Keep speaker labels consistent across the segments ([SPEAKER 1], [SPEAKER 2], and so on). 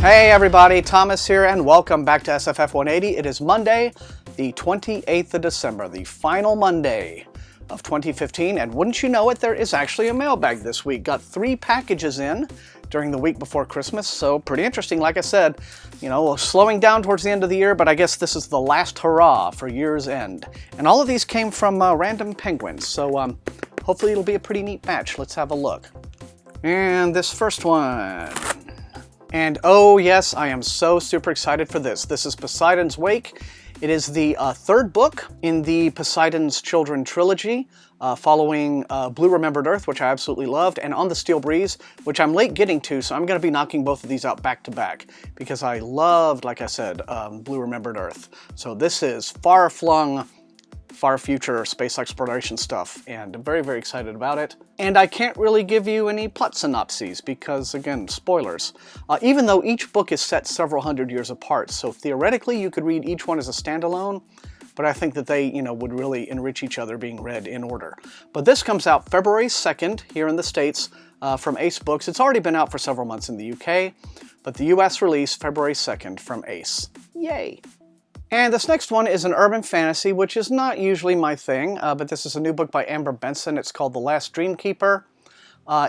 [SPEAKER 1] Hey everybody, Thomas here, and welcome back to SFF180. It is Monday, the 28th of December, the final Monday of 2015, and wouldn't you know it, there is actually a mailbag this week. Got 3 packages in during the week before Christmas, so pretty interesting. Like I said, you know, slowing down towards the end of the year, but I guess this is the last hurrah for year's end. And all of these came from random penguins, so hopefully it'll be a pretty neat batch. Let's have a look. And this first one. And oh yes, I am so super excited for this. This is Poseidons Wake. It is the 3rd book in the Poseidon's Children trilogy, following Blue Remembered Earth, which I absolutely loved, and On the Steel Breeze, which I'm late getting to, so I'm going to be knocking both of these out back to back, because I loved, like I said, Blue Remembered Earth. So this is far-flung, far-future space exploration stuff, and I'm very, very excited about it. And I can't really give you any plot synopses because, again, spoilers. Even though each book is set several hundred years apart, so theoretically you could read each one as a standalone, but I think that they, you know, would really enrich each other being read in order. But this comes out February 2nd here in the States from Ace Books. It's already been out for several months in the UK, but the US release February 2nd from Ace. Yay! And this next one is an urban fantasy, which is not usually my thing, but this is a new book by Amber Benson. It's called The Last Dreamkeeper.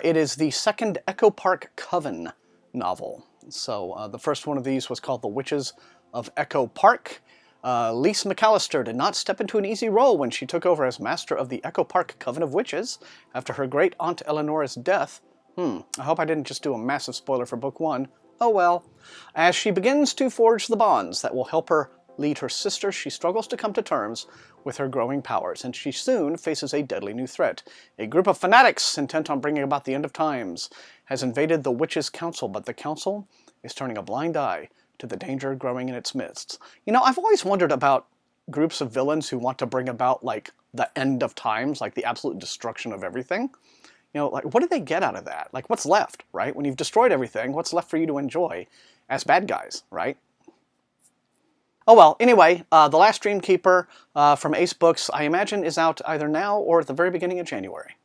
[SPEAKER 1] It is the 2nd Echo Park Coven novel. So the first one of these was called The Witches of Echo Park. Lise McAllister did not step into an easy role when she took over as master of the Echo Park Coven of Witches after her great aunt Eleanor's death. I hope I didn't just do a massive spoiler for book 1. Oh well. As she begins to forge the bonds that will help her lead her sister, she struggles to come to terms with her growing powers, and she soon faces a deadly new threat. A group of fanatics intent on bringing about the end of times has invaded the Witches' Council, but the Council is turning a blind eye to the danger growing in its midst. You know, I've always wondered about groups of villains who want to bring about, like, the end of times, like the absolute destruction of everything. You know, like, what do they get out of that? Like, what's left, right? When you've destroyed everything, what's left for you to enjoy as bad guys, right? Oh well, anyway, The Last Dreamkeeper from Ace Books, I imagine, is out either now or at the very beginning of January.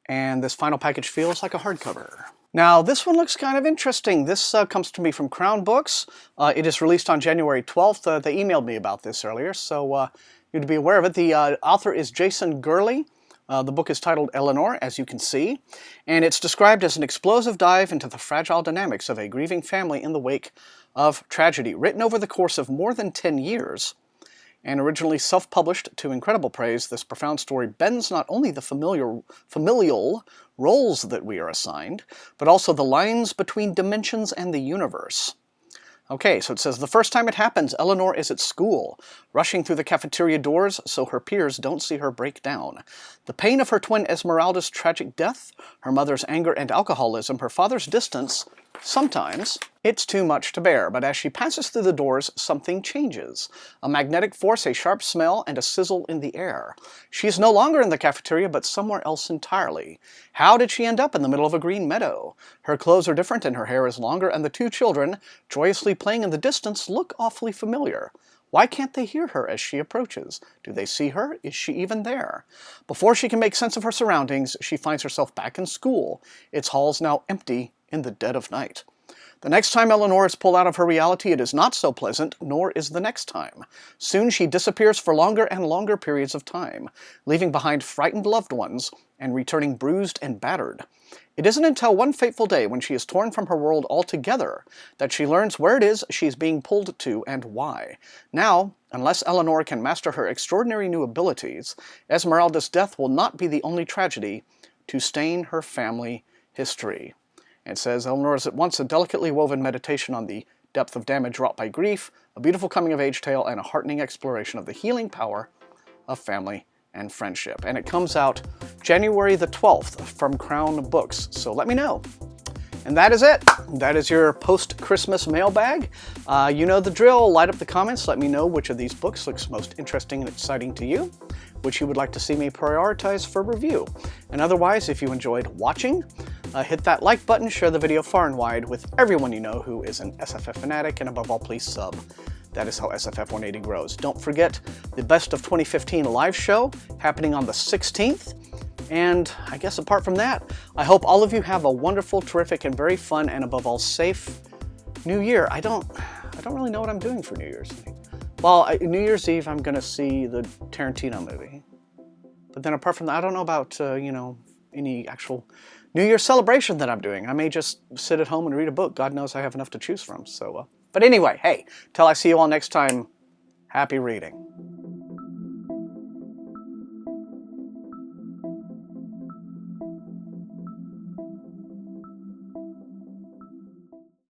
[SPEAKER 1] And this final package feels like a hardcover. Now, this one looks kind of interesting. This comes to me from Crown Books. It is released on January 12th. They emailed me about this earlier, so you'd be aware of it. The author is Jason Gurley. The book is titled Eleanor, as you can see, and it's described as an explosive dive into the fragile dynamics of a grieving family in the wake of tragedy. Written over the course of more than 10 years, and originally self-published to incredible praise, this profound story bends not only the familial roles that we are assigned, but also the lines between dimensions and the universe. Okay, so it says, the first time it happens, Eleanor is at school, rushing through the cafeteria doors so her peers don't see her break down. The pain of her twin Esmeralda's tragic death, her mother's anger and alcoholism, her father's distance, sometimes it's too much to bear, but as she passes through the doors, something changes. A magnetic force, a sharp smell, and a sizzle in the air. She is no longer in the cafeteria, but somewhere else entirely. How did she end up in the middle of a green meadow? Her clothes are different and her hair is longer, and the 2 children, joyously playing in the distance, look awfully familiar. Why can't they hear her as she approaches? Do they see her? Is she even there? Before she can make sense of her surroundings, she finds herself back in school, its halls now empty in the dead of night. The next time Eleanor is pulled out of her reality, it is not so pleasant, nor is the next time. Soon she disappears for longer and longer periods of time, leaving behind frightened loved ones and returning bruised and battered. It isn't until one fateful day when she is torn from her world altogether that she learns where it is she's being pulled to and why. Now, unless Eleanor can master her extraordinary new abilities, Esmeralda's death will not be the only tragedy to stain her family history. It says, Eleanor is at once a delicately woven meditation on the depth of damage wrought by grief, a beautiful coming-of-age tale, and a heartening exploration of the healing power of family and friendship. And it comes out January the 12th from Crown Books, so let me know. And that is it. That is your post-Christmas mailbag. You know the drill. Light up the comments. Let me know which of these books looks most interesting and exciting to you, which you would like to see me prioritize for review. And otherwise, if you enjoyed watching, hit that like button, share the video far and wide with everyone you know who is an SFF fanatic, and above all, please sub. That is how SFF180 grows. Don't forget the Best of 2015 live show happening on the 16th. And I guess apart from that, I hope all of you have a wonderful, terrific, and very fun, and above all, safe New Year, I don't really know what I'm doing for New Year's Eve. Well, New Year's Eve, I'm going to see the Tarantino movie. But then apart from that, I don't know about, you know, any actual New Year's celebration that I'm doing. I may just sit at home and read a book. God knows I have enough to choose from. So, but anyway, hey, till I see you all next time, happy reading.